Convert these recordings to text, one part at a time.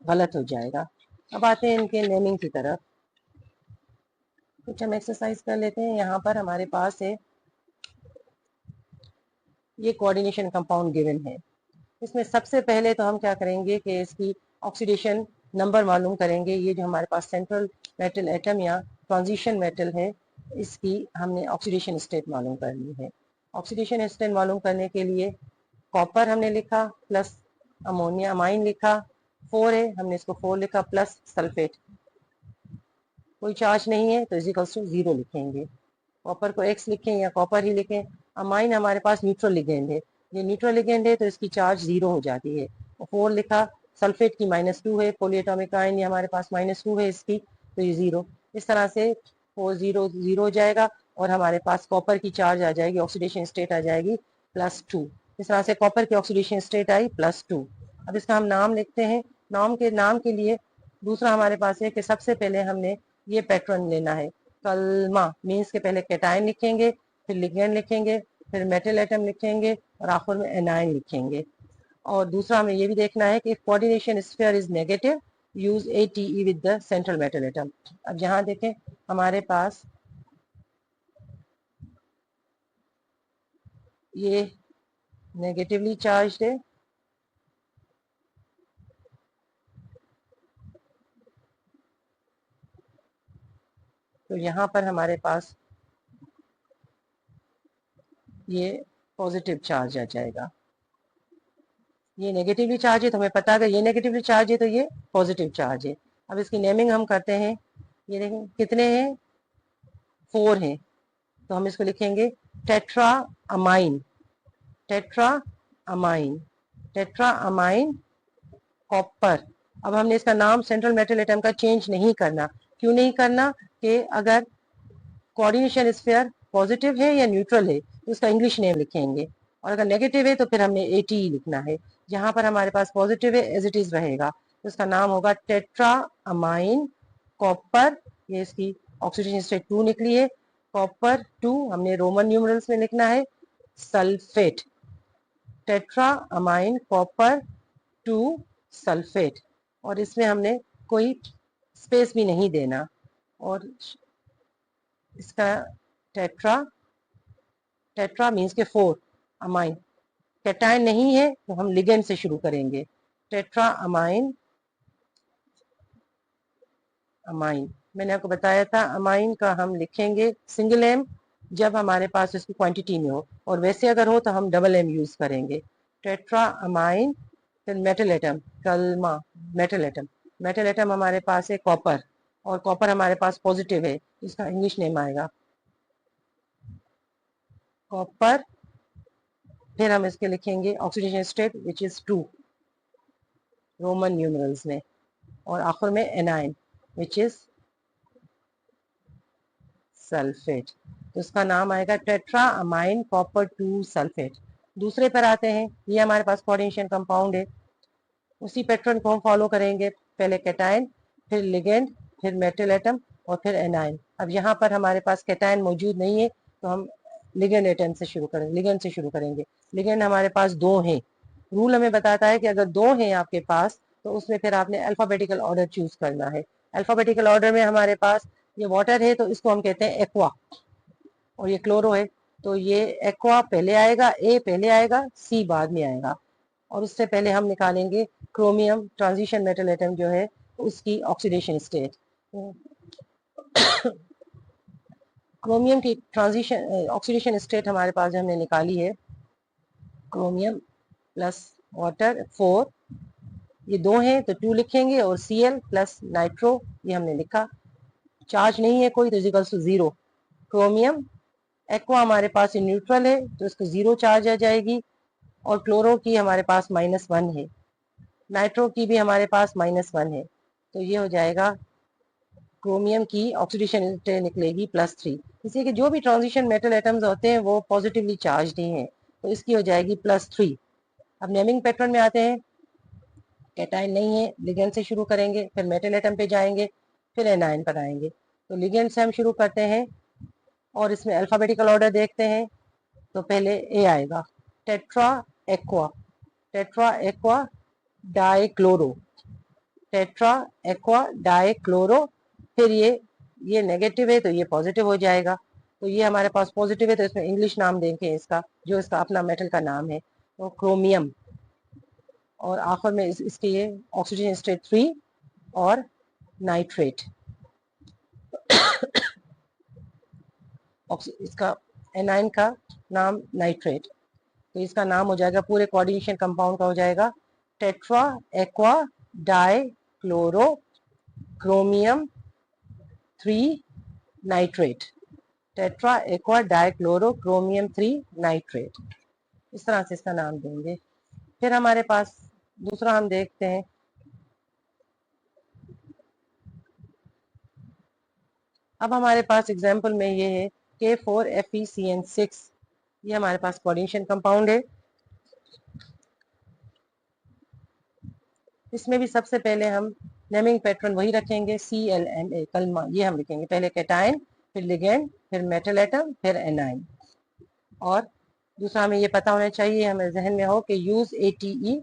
गलत हो जाएगा। अब आते हैं इनके नेमिंग की तरफ। कुछ हम एक्सरसाइज कर लेते हैं। यहाँ पर हमारे पास है ये कोऑर्डिनेशन कंपाउंड गिवन है। इसमें सबसे पहले तो हम क्या करेंगे कि इसकी ऑक्सीडेशन नंबर मालूम करेंगे। ये जो हमारे पास सेंट्रल मेटल एटम या ट्रांजिशन मेटल है, इसकी हमने ऑक्सीडेशन स्टेट मालूम करनी है। ऑक्सीडेशन स्टेट मालूम करने के लिए कॉपर हमने लिखा प्लस अमोनिया अमाइन लिखा, 4 है हमने इसको 4 लिखा प्लस सल्फेट, कोई चार्ज नहीं है तो इजिकल्स टू 0 लिखेंगे। कॉपर को X लिखें या कॉपर ही लिखें। अमाइन हमारे पास न्यूट्रल लिगेंड है, ये न्यूट्रल लिगेंड है तो इसकी चार्ज 0 हो जाती है। 4 लिखा, सल्फेट की -2 है, पॉलीएटॉमिक आयन ये हमारे पास -2 है इसकी, तो ये 0। इस तरह से 4 0 0 हो जाएगा और हमारे पास कॉपर की चार्ज आ जाएगी, ऑक्सीडेशन स्टेट आ जाएगी +2। इस तरह से कॉपर की ऑक्सीडेशन स्टेट आई +2। अब इसका हम नाम लिखते हैं। नाम के लिए दूसरा हमारे पास है कि सबसे पहले हमने ये पैटर्न लेना है। कलमा मीन्स के पहले कैटायन लिखेंगे, फिर लिगेंड लिखेंगे, फिर मेटल एटम लिखेंगे और आखिर में एनायन लिखेंगे। और दूसरा हमें ये भी देखना है कि coordination sphere is negative, use ATE with the central metal atom. अब यहाँ देखें हमारे पास ये नेगेटिवली चार्ज है, तो यहाँ पर हमारे पास ये पॉजिटिव चार्ज आ जाएगा। ये नेगेटिवली चार्ज है तो हमें पता है ये नेगेटिवली चार्ज है तो ये पॉजिटिव चार्ज है। अब इसकी नेमिंग हम करते हैं। ये देखें कितने हैं, 4 हैं, तो हम इसको लिखेंगे tetra amine, tetra amine, tetra amine copper. अब हमने इसका नाम सेंट्रल मेटल एटम का चेंज नहीं करना। क्यों नहीं करना कि अगर कोऑर्डिनेशन स्फीयर पॉजिटिव है या न्यूट्रल है तो उसका इंग्लिश नेम लिखेंगे, और अगर नेगेटिव है तो फिर हमने ATE लिखना है। जहां पर हमारे पास पॉजिटिव है एज इट इज रहेगा, तो उसका नाम होगा टेट्रा अमाइन कॉपर। ये इसकी ऑक्सीडेशन स्टेट 2 निकली है, कॉपर 2 हमने रोमन न्यूमरल्स में लिखना है sulphate, tetra amine copper 2 sulphate. और इसमें हमने कोई स्पेस भी नहीं देना। और इसका टेट्रा, टेट्रा मीन्स के 4 अमाइन, कैटायन नहीं है तो हम लिगेंड से शुरू करेंगे। टेट्रा अमाइन, अमाइन मैंने आपको बताया था अमाइन का हम लिखेंगे सिंगल एम जब हमारे पास इसकी क्वांटिटी में हो, और वैसे अगर हो तो हम डबल एम यूज करेंगे। टेट्रा अमाइन, फिर मेटल एटम कलमा, मेटल एटम, मेटल एटम हमारे पास है कॉपर, और कॉपर हमारे पास पॉजिटिव है, इसका इंग्लिश नेम आएगा कॉपर। फिर हम इसके लिखेंगे oxidation state which is 2 Roman numerals में, और आखिर में एनाइन विच इज सल्फेट, तो इसका नाम आएगा टेट्रा अमाइन कॉपर 2 सल्फेट। दूसरे पर आते हैं, ये हमारे पास कोऑर्डिनेशन कंपाउंड है, उसी पैटर्न को हम फॉलो करेंगे। पहले कैटायन, फिर लिगेंड, फिर मेटल एटम और फिर एनायन। अब यहाँ पर हमारे पास कैटायन मौजूद नहीं है तो हम लिगेंड एटम से शुरू करेंगे, लिगेंड से शुरू करेंगे। लिगेंड हमारे पास 2 हैं। रूल हमें बताता है कि अगर 2 हैं आपके पास तो उसमें फिर आपने अल्फाबेटिकल ऑर्डर चूज करना है। अल्फाबेटिकल ऑर्डर में हमारे पास ये वाटर है तो इसको हम कहते हैं एक्वा, और ये क्लोरो है तो ये एक्वा पहले आएगा, ए पहले आएगा, सी बाद में आएगा। और उससे पहले हम निकालेंगे क्रोमियम ट्रांजिशन मेटल एटम जो है उसकी ऑक्सीडेशन स्टेट। क्रोमियम की ट्रांजिशन ऑक्सीडेशन स्टेट हमारे पास जो हमने निकाली है, क्रोमियम प्लस वाटर 4, ये 2 हैं तो 2 लिखेंगे, और Cl प्लस नाइट्रो ये हमने लिखा। चार्ज नहीं है कोई तो इक्वल्स टू 0। क्रोमियम एक्वा हमारे पास न्यूट्रल है तो इसको 0 चार्ज आ जाएगी, और क्लोरो की हमारे पास -1 है, नाइट्रो की भी हमारे पास -1 है, तो ये हो जाएगा क्रोमियम की ऑक्सीडेशन निकलेगी +3। इसलिए कि जो भी ट्रांजिशन मेटल एटम्स होते हैं वो पॉजिटिवली चार्ज ही हैं, तो इसकी हो जाएगी +3। अब नेमिंग पैटर्न में आते हैं। कैटायन नहीं है, लिगेंड से शुरू करेंगे, फिर मेटल एटम पे जाएंगे, फिर एनायन पर आएंगे। तो लिगेंड से हम शुरू करते हैं और इसमें अल्फाबेटिकल ऑर्डर देखते हैं। तो पहले ए आएगा, tetra aqua, tetra aqua dichloro, tetra aqua die chloro, फिर ये नेगेटिव है तो ये पॉजिटिव हो जाएगा, तो ये हमारे पास पॉजिटिव है तो इसमें इंग्लिश नाम देंगे इसका, जो इसका अपना मेटल का नाम है, तो क्रोमियम। और आखिर में इसके ये ऑक्सीजन स्टेट 3 और नाइट्रेट, इसका एनाइन का नाम नाइट्रेट, तो इसका नाम हो जाएगा पूरे कोऑर्डिनेशन कंपाउंड का हो जाएगा tetra aqua die chloro chromium 3 nitrate, tetra aqua die chloro chromium 3 nitrate, इस तरह से इसका नाम देंगे। फिर हमारे पास दूसरा हम देखते हैं, अब हमारे पास एग्जाम्पल में ये है K4FeCN6, ये हमारे पास कोऑर्डिनेशन कंपाउंड है। इसमें भी सबसे पहले हम नेमिंग पैटर्न वही रखेंगे CLNA, कलमा ये हम लिखेंगे, पहले कैटायन, फिर लिगेंड, फिर मेटल एटम, फिर एनाइन। और दूसरा हमें ये पता होना चाहिए, हमें जहन में हो कि यूज ATE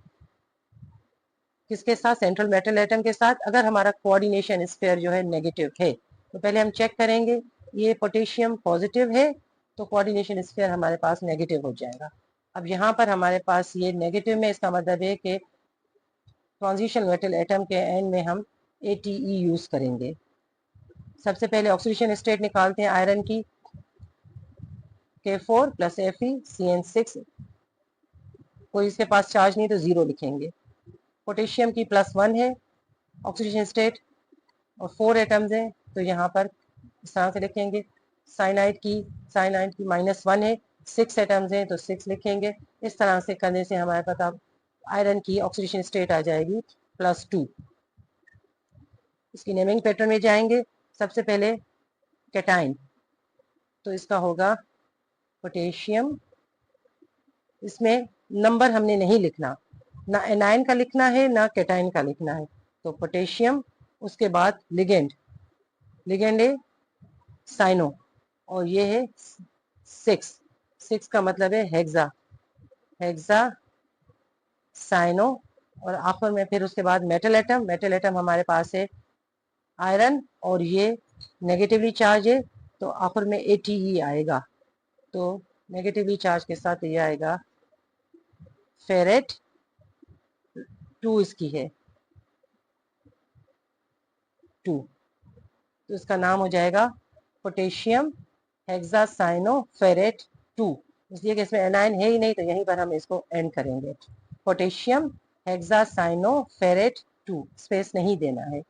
किसके साथ, सेंट्रल मेटल एटम के साथ, अगर हमारा कोऑर्डिनेशन स्फीयर जो है नेगेटिव है, तो पहले हम चेक करेंगे ये पोटेशियम पॉजिटिव है तो कोऑर्डिनेशन स्फीयर हमारे पास नेगेटिव हो जाएगा। अब यहाँ पर हमारे पास ये नेगेटिव में, इसका मतलब है कि ट्रांजिशन मेटल एटम के एंड में हम ATE यूज करेंगे। सबसे पहले ऑक्सीडेशन स्टेट निकालते हैं आयरन की, K4 + FeCN6, कोई इसके पास चार्ज नहीं तो 0 लिखेंगे। पोटेशियम की +1 है ऑक्सीडेशन स्टेट और 4 एटम्स हैं, तो यहाँ पर इस तरह से लिखेंगे। साइनाइड की -1 है, 6 एटम्स हैं तो 6 लिखेंगे। इस तरह से करने से हमारे पास आयरन की ऑक्सीडेशन स्टेट आ जाएगी +2। इसकी नेमिंग पैटर्न में जाएंगे, सबसे पहले कैटाइन, तो इसका होगा पोटेशियम, इसमें नंबर हमने नहीं लिखना, ना एनाइन का लिखना है ना कैटाइन का लिखना है, तो पोटेशियम, उसके बाद लिगेंड, लिगेंड है साइनो और ये है 6 का मतलब है हेक्सा, हेक्सा साइनो, और आखिर में फिर उसके बाद मेटल एटम, मेटल एटम हमारे पास है आयरन और ये नेगेटिवली चार्ज है तो आखिर में ATE आएगा, तो नेगेटिवली चार्ज के साथ ये आएगा फेरेट 2, इसकी है 2, तो इसका नाम हो जाएगा पोटेशियम हेक्सासाइनो फेरेट 2, इसलिए कि इसमें एनाइन है ही नहीं तो यहीं पर हम इसको एंड करेंगे, पोटेशियम हेक्सासाइनो फेरेट 2, स्पेस नहीं देना है।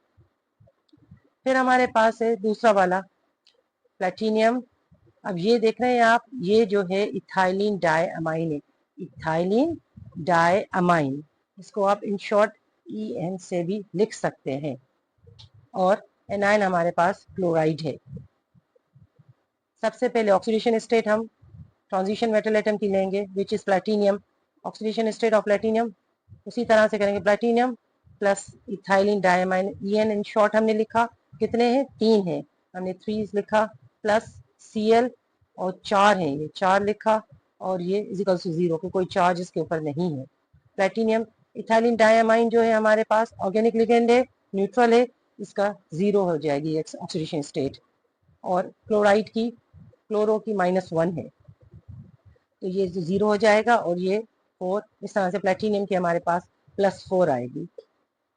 फिर हमारे पास है दूसरा वाला प्लेटिनियम, अब ये देख रहे हैं आप, ये जो है इथाइलिन डाई अमाइन है, इथाइलिन डाई अमाइन, इसको आप इन शॉर्ट EN से भी लिख सकते हैं। और एनाइन हमारे पास क्लोराइड है। सबसे पहले ऑक्सीडेशन स्टेट हम ट्रांजिशन मेटल एटम की लेंगे which is platinum, oxidation state of platinum उसी तरह से करेंगे, platinum plus ethylene diamine, EN in short हमने लिखा, कितने हैं 3 है, हमने 3 लिखा, प्लस Cl और 4 है, ये 4 लिखा, और ये इजिकल टू 0 के कोई चार्ज इसके ऊपर नहीं है। प्लेटिनियम इथाइलिन डायमाइन जो है हमारे पास ऑर्गेनिक लिगेंड है, न्यूट्रल है, इसका 0 हो जाएगी ऑक्सीडेशन स्टेट। और क्लोराइड की, क्लोरो की -1 है तो ये 0 हो जाएगा, और ये 4, इस तरह से प्लेटिनियम की हमारे पास +4 आएगी।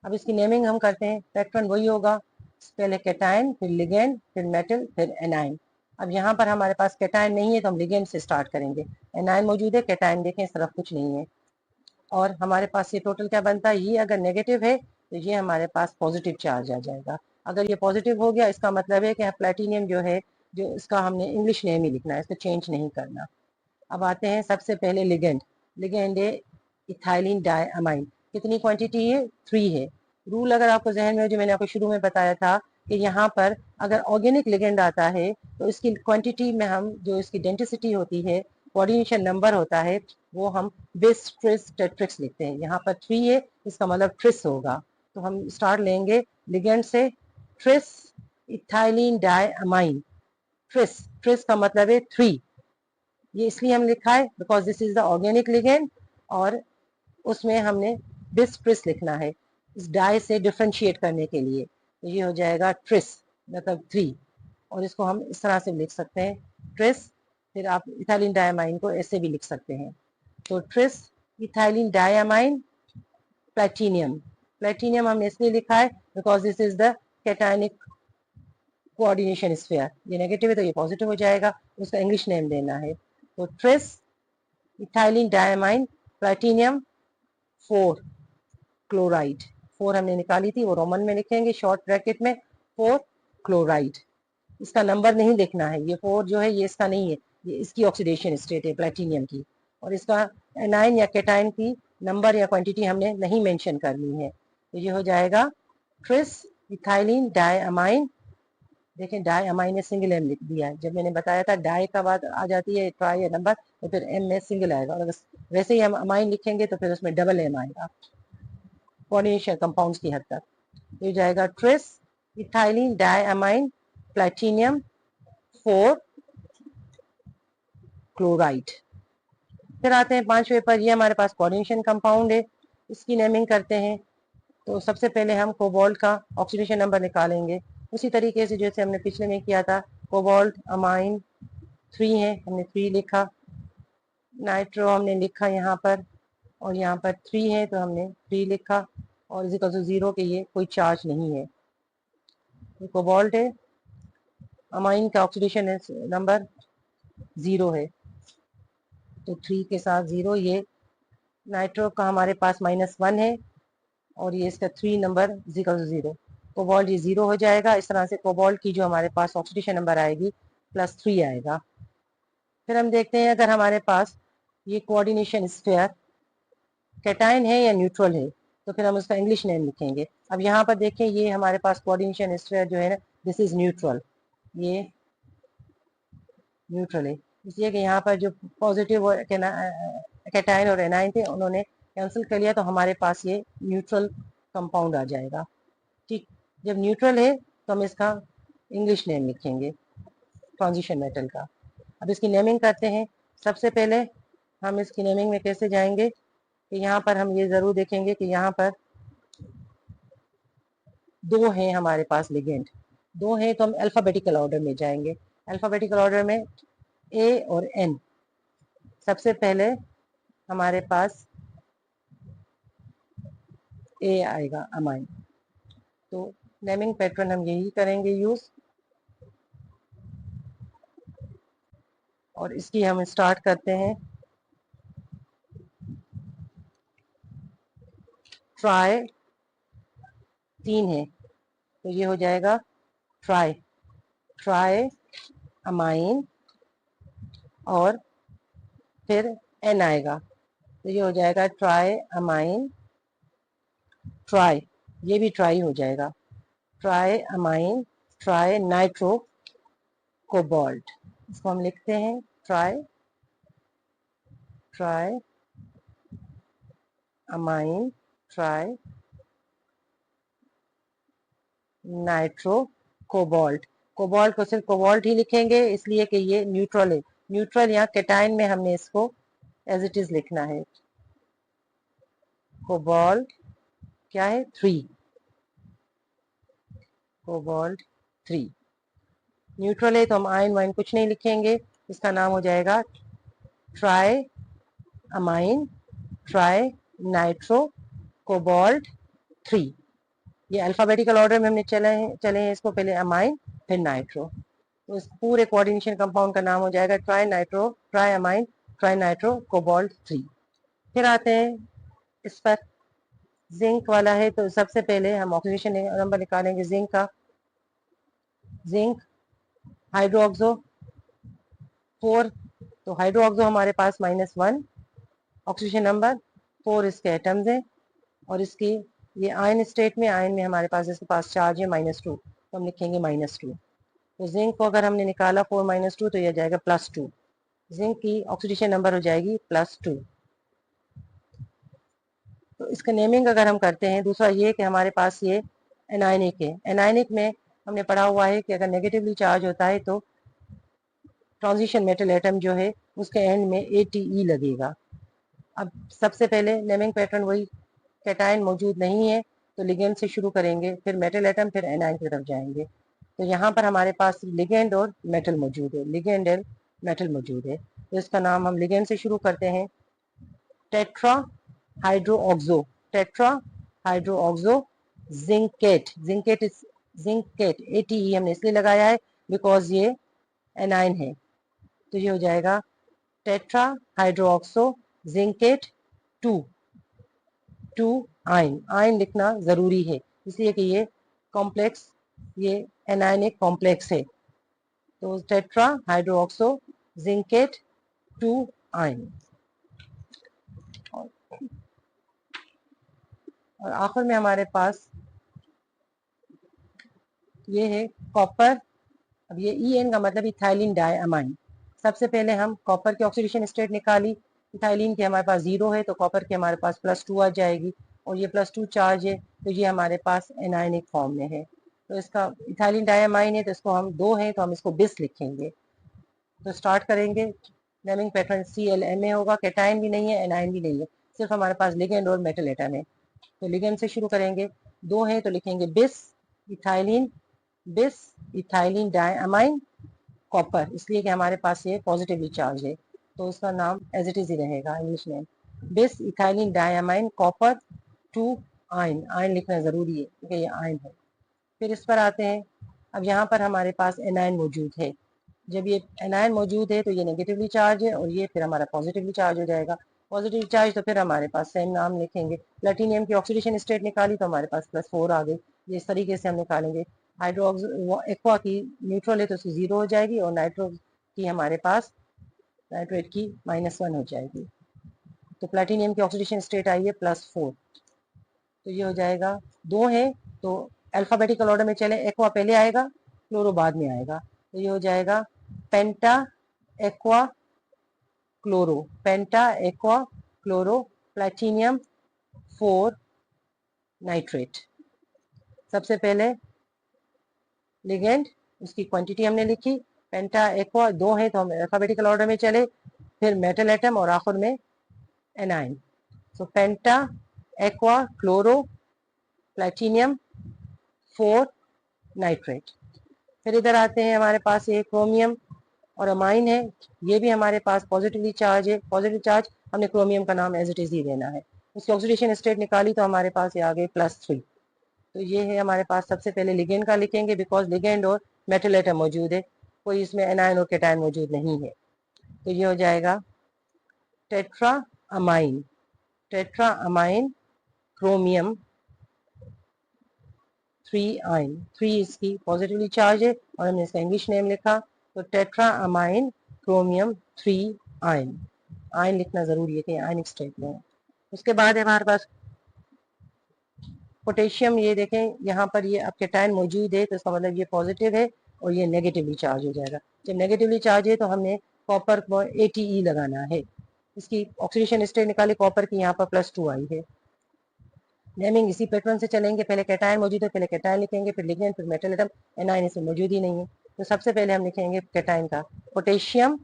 अब इसकी नेमिंग हम करते हैं, पैटर्न वही होगा, पहले कैटायन, फिर लिगेंड, फिर मेटल, फिर एनाइन। अब यहाँ पर हमारे पास कैटायन नहीं है तो हम लिगेंड से स्टार्ट करेंगे, एनाइन मौजूद है, कैटायन देखें इस तरफ कुछ नहीं है, और हमारे पास ये टोटल क्या बनता है, ये अगर नेगेटिव है तो ये हमारे पास पॉजिटिव चार्ज आ जाएगा। अगर ये पॉजिटिव हो गया इसका मतलब है कि प्लेटिनियम जो है, जो इसका हमने इंग्लिश नेम ही लिखना है, इसको चेंज नहीं करना। अब आते हैं सबसे पहले लिगेंड, लिगेंड है इथाइलिन डायमाइन, कितनी क्वांटिटी है 3 है। रूल अगर आपको जहन में हो, जो मैंने आपको शुरू में बताया था कि यहाँ पर अगर ऑर्गेनिक लिगेंड आता है तो इसकी क्वांटिटी में हम, जो इसकी डेंसिटी होती है, कोऑर्डिनेशन नंबर होता है, वो हम बिस ट्रिस टेट्रिक्स लिखते हैं। यहाँ पर 3 है, इसका मतलब ट्रिस होगा, तो हम स्टार्ट लेंगे लिगेंड से, tris ethylene diamine, tris, tris का मतलब है 3, ये इसलिए हम लिखा है because this is the organic ligand और उसमें हमने बिस ट्रिस लिखना है। इस डाई से डिफ्रेंशिएट करने के लिए। तो ये हो जाएगा ट्रिस मतलब 3, और इसको हम इस तरह से लिख सकते हैं ट्रिस। फिर आप इथाइलिन डायमाइन को ऐसे भी लिख सकते हैं। तो tris ethylene diamine platinum. Platinum हमने इसलिए लिखा है because this is the cationic coordination sphere. ये नेगेटिव है तो ये पॉजिटिव हो जाएगा, उसका इंग्लिश नेम देना है। तो tris ethylene diamine platinum 4 chloride. 4 हमने निकाली थी, वो रोमन में लिखेंगे शॉर्ट ब्रैकेट में 4 क्लोराइड। इसका नंबर नहीं लिखना है, ये 4 जो है ये इसका नहीं है, ये इसकी ऑक्सीडेशन स्टेट है प्लैटिनियम की, और इसका एनाइन या कैटाइन की नंबर या क्वांटिटी हमने नहीं मेंशन करनी है। तो ये हो जाएगा ट्रिस इथाइलिन डायमाइन। देखें डाई अमाइन ने सिंगल एम लिख दिया है, जब मैंने बताया था डाई का बाद आ जाती है ट्राई या नंबर तो फिर एम में सिंगल आएगा, और अगर वैसे ही हम अमाइन लिखेंगे तो फिर उसमें डबल एम आएगा कोऑर्डिनेशन कंपाउंड्स की हद तक। ये जाएगा tris ethylene di amine platinum 4 chloride. फिर आते हैं 5वें पर, ये हमारे पास कोऑर्डिनेशन कंपाउंड है, इसकी नेमिंग करते हैं। तो सबसे पहले हम कोबाल्ट का ऑक्सीडेशन नंबर निकालेंगे, उसी तरीके से जैसे हमने पिछले में किया था। कोबाल्ट अमाइन 3 है, हमने 3 लिखा। नाइट्रो हमने लिखा यहाँ पर, और यहाँ पर 3 है तो हमने 3 लिखा, और इजिकल टू 0 के ये कोई चार्ज नहीं है। तो कोबाल्ट है, अमाइन का ऑक्सीडेशन नंबर 0 है, तो 3 के साथ 0। ये नाइट्रो का हमारे पास -1 है, और ये इसका 3 नंबर इजिकल टू 0। कोबाल्ट ये 0 हो जाएगा। इस तरह से कोबाल्ट की जो हमारे पास ऑक्सीडेशन नंबर आएगी +3 आएगा। फिर हम देखते हैं अगर हमारे पास ये कोऑर्डिनेशन स्फीयर कैटायन है या न्यूट्रल है, तो फिर हम उसका इंग्लिश नेम लिखेंगे। अब यहाँ पर देखें ये हमारे पास कोऑर्डिनेशन स्फीयर जो है ना, दिस इज न्यूट्रल, ये न्यूट्रल है, इसलिए कि यहाँ पर जो पॉजिटिव कैटायन और एनाइन थे उन्होंने कैंसिल कर लिया, तो हमारे पास ये न्यूट्रल कंपाउंड आ जाएगा। ठीक, जब न्यूट्रल है तो हम इसका इंग्लिश नेम लिखेंगे ट्रांजिशन मेटल का। अब इसकी नेमिंग करते हैं। सबसे पहले हम इसकी नेमिंग में कैसे जाएंगे कि यहाँ पर हम ये ज़रूर देखेंगे कि यहाँ पर 2 हैं हमारे पास लिगेंड, 2 हैं, तो हम अल्फ़ाबेटिकल ऑर्डर में जाएंगे। अल्फ़ाबेटिकल ऑर्डर में ए और एन। सबसे पहले हमारे पास ए आएगा अमाइन, तो नेमिंग पैटर्न हम यही करेंगे यूज़, और इसकी हम स्टार्ट करते हैं। ट्राई 3 है तो ये हो जाएगा ट्राई, ट्राई अमाइन, और फिर एन आएगा तो ये हो जाएगा ट्राई अमाइन ट्राई, ये भी ट्राई हो जाएगा, try amine tri nitro cobalt. इसको हम लिखते हैं try, try amine tri nitro cobalt. Cobalt को सिर्फ कोबाल्ट ही लिखेंगे इसलिए कि ये न्यूट्रल है, न्यूट्रल यहाँ कैटायन में हमने इसको एज इट इज लिखना है। कोबाल्ट क्या है 3, कोबाल्ट 3 न्यूट्रल है तो हम आयन वाइन कुछ नहीं लिखेंगे, इसका नाम हो जाएगा try amine tri nitro cobalt 3। ये अल्फ़ाबेटिकल ऑर्डर में हमने चले हैं इसको, पहले अमाइन फिर नाइट्रो, तो इस पूरे कोऑर्डिनेशन कंपाउंड का नाम हो जाएगा tri nitro try amine tri nitro cobalt 3। फिर आते हैं इस पर, जिंक वाला है, तो सबसे पहले हम ऑक्सीडेशन नंबर निकालेंगे जिंक का। जिंक हाइड्रोक्सो 4, तो हाइड्रोक्सो हमारे पास -1 ऑक्सीडेशन नंबर, 4 इसके एटम्स हैं, और इसकी ये आयन स्टेट में, आयन में हमारे पास इसके पास चार्ज है -2, तो हम लिखेंगे -2। तो जिंक को अगर हमने निकाला 4 -2 तो यह जाएगा +2, जिंक की ऑक्सीडेशन नंबर हो जाएगी +2। तो इसका नेमिंग अगर हम करते हैं, दूसरा ये कि हमारे पास ये एनायनिक है। एनायनिक में हमने पढ़ा हुआ है कि अगर नेगेटिवली चार्ज होता है तो ट्रांजिशन मेटल एटम जो है उसके एंड में ATE लगेगा। अब सबसे पहले नेमिंग पैटर्न वही, कैटायन मौजूद नहीं है तो लिगेंड से शुरू करेंगे, फिर मेटल एटम, फिर एनाइन की तरफ जाएंगे। तो यहाँ पर हमारे पास लिगेंड और मेटल मौजूद है, लिगेंड और मेटल मौजूद है। तो इसका नाम हम लिगेंड से शुरू करते हैं, tetra hydroxo, tetra hydroxo zincate, zincate ATE हमने इसलिए लगाया है बिकॉज ये एनाइन है। तो ये हो जाएगा टेट्रा हाइड्रोक्सो जिंकेट 2 आइन, आइन लिखना जरूरी है इसलिए कि ये कॉम्प्लेक्स, ये एनायनिक कॉम्प्लेक्स है। तो टेट्रा हाइड्रोक्सो जिंकेट 2 आइन। और आखिर में हमारे पास ये है कॉपर। अब ये EN का मतलब इथाइलिन डाइअमाइन। सबसे पहले हम कॉपर की ऑक्सीडेशन स्टेट निकाली, इथाइलिन की हमारे पास 0 है तो कॉपर की हमारे पास +2 आ जाएगी, और ये +2 चार्ज है तो ये हमारे पास एनायनिक फॉर्म में है। तो इसका इथाइलिन डाइअमाइन है तो इसको हम 2 है तो हम इसको बिस लिखेंगे। तो स्टार्ट करेंगे, नेमिंग पैटर्न CLMA होगा, कैटाइन भी नहीं है, एनाइन भी नहीं है, सिर्फ हमारे पास लिगेंड और मेटल एटम है। तो लिगेंड से शुरू करेंगे, 2 है तो लिखेंगे बिस इथाइलिन डाइअमाइन कॉपर, इसलिए कि हमारे पास ये पॉजिटिवली चार्ज है तो उसका नाम एज इट इज ही रहेगा इंग्लिश नेम, बिस इथाइलिन डाइअमाइन कॉपर 2 आइन, आइन लिखना जरूरी है क्योंकि ये आइन है। फिर इस पर आते हैं, अब यहाँ पर हमारे पास एनाइन मौजूद है, जब ये एनाइन मौजूद है तो ये नेगेटिवली चार्ज है और ये फिर हमारा पॉजिटिवली चार्ज हो जाएगा। पॉजिटिव चार्ज तो फिर हमारे पास सेम नाम लिखेंगे, प्लेटिनियम की ऑक्सीडेशन स्टेट निकाली तो हमारे पास +4 आ गई, ये इस तरीके से हम निकालेंगे। हाइड्रोक्स एक्वा की न्यूट्रल है तो उसकी 0 हो जाएगी, और नाइट्रो की हमारे पास नाइट्रेट की -1 हो जाएगी। तो प्लेटिनियम की ऑक्सीडेशन स्टेट आई है +4, तो ये हो जाएगा 2 है तो अल्फाबेटिकल ऑर्डर में चले, एक्वा पहले आएगा, क्लोरो बाद में आएगा, तो ये हो जाएगा पेंटा एक्वा क्लोरो, पेंटा एक्वा क्लोरो प्लेटिनियम 4 नाइट्रेट। सबसे पहले लिगेंड, उसकी क्वांटिटी हमने लिखी, पेंटा एक्वा 2 है तो हम अल्फाबेटिकल ऑर्डर में चले, फिर मेटल एटम और आखिर में एनाइन। सो पेंटा एक्वा क्लोरो प्लेटिनियम 4 नाइट्रेट। फिर इधर आते हैं, हमारे पास ये क्रोमियम और अमाइन है, ये भी हमारे पास पॉजिटिवली चार्ज है, पॉजिटिव चार्ज हमने क्रोमियम का नाम एज इट इज ही देना है। उसकी ऑक्सीडेशन स्टेट निकाली तो हमारे पास ये आ गए +3। तो ये है हमारे पास, सबसे पहले लिगेंड का लिखेंगे बिकॉज लिगेंड और मेटल एटम मौजूद है, कोई इसमें एनाइन और कैटाइन मौजूद नहीं है। तो ये हो जाएगा tetra amine, tetra amine chromium 3 आइन, 3 इसकी पॉजिटिवली चार्ज है और हमने इसका इंग्लिश नेम लिखा, तो टेट्रा अमाइन क्रोमियम 3 आइन, आइन लिखना जरूरी है कि आयनिक स्टेट में है। उसके बाद है हमारे पास पोटेशियम, ये देखें यहाँ पर ये अब कैटाइन मौजूद है तो इसका मतलब ये पॉजिटिव है और ये नेगेटिवली चार्ज हो जाएगा। जब नेगेटिवली चार्ज है तो हमने कॉपर को ATE लगाना है, इसकी ऑक्सीडेशन स्टेट निकाली, कॉपर की यहाँ पर +2 आई है। नेमिंग इसी पैटर्न से चलेंगे, पहले कैटाइन मौजूद है, पहले कैटाइन लिखेंगे, फिर लिगेंड, फिर मेटल एटम, एनाइन इसमें मौजूद ही नहीं है। तो सबसे पहले हम लिखेंगे कैटाइन का पोटेशियम,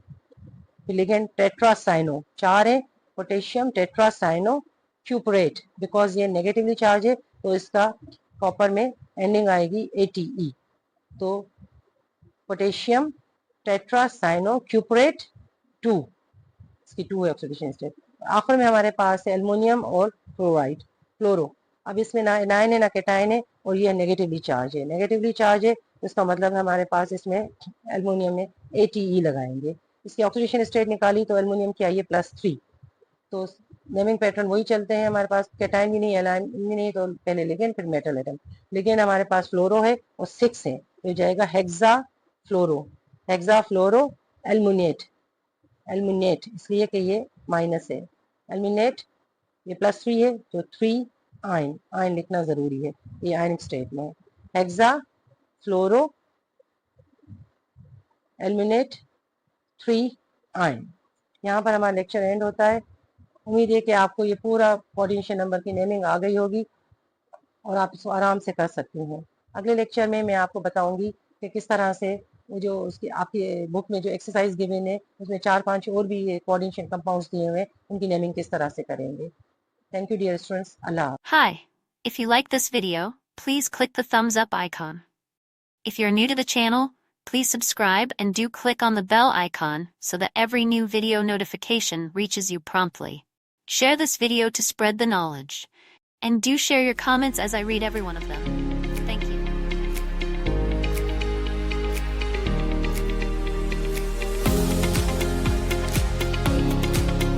फिर लिगेंड टेट्रासाइनो, 4 है, पोटेशियम टेट्रासाइनो क्यूपरेट, बिकॉज ये नेगेटिवली चार्ज है तो इसका कॉपर में एंडिंग आएगी ATE, तो पोटेशियम टेट्रासाइनो क्यूपरेट 2, इसकी 2 है ऑक्सीडेशन स्टेट। आखिर में हमारे पास है एल्युमिनियम और क्लोराइड, क्लोरो। अब इसमें ना एनाइन है ना कैटाइन है और ये नेगेटिवली चार्ज है, नेगेटिवली चार्ज है तो इसका मतलब हमारे पास इसमें एल्युमिनियम में ATE लगाएंगे। इसकी ऑक्सीडेशन स्टेट निकाली तो एल्युमिनियम की आई है +3। तो नेमिंग पैटर्न वही चलते हैं, हमारे पास कैटाइन भी नहीं, एनाइन भी नहीं, तो पहले लिगेंड फिर मेटल एटम। लिगेंड हमारे पास फ्लोरो है और 6 है तो जाएगा हेक्सा फ्लोरो, हेक्सा फ्लोरो एल्युमिनेट, एल्युमिनेट इसलिए कि ये माइनस है, एल्युमिनेट ये +3 है तो 3 आइन, आइन लिखना जरूरी है, ये आयनिक स्टेट में है। हेक्सा फ्लोरो एल्युमिनेट 3 आइन। यहाँ पर हमारा लेक्चर एंड होता है। उम्मीद है कि आपको ये पूरा कोऑर्डिनेशन नंबर की नेमिंग आ गई होगी और आप इसको आराम से कर सकते हैं। अगले लेक्चर में मैं आपको बताऊंगी कि किस तरह से वो जो उसकी आपकी बुक में जो एक्सरसाइज गिवन है उसमें 4-5 और भी कोऑर्डिनेशन कंपाउंड्स दिए हुए हैं, उनकी नेमिंग किस तरह से करेंगे। थैंक यू डियर स्टूडेंट्स, अल्लाह। Hi, If you like this video, please click the thumbs up icon. If you're new to the channel, please subscribe and do click on the bell icon so that every new video notification reaches you promptly. Share this video to spread the knowledge. And do share your comments as I read every one of them.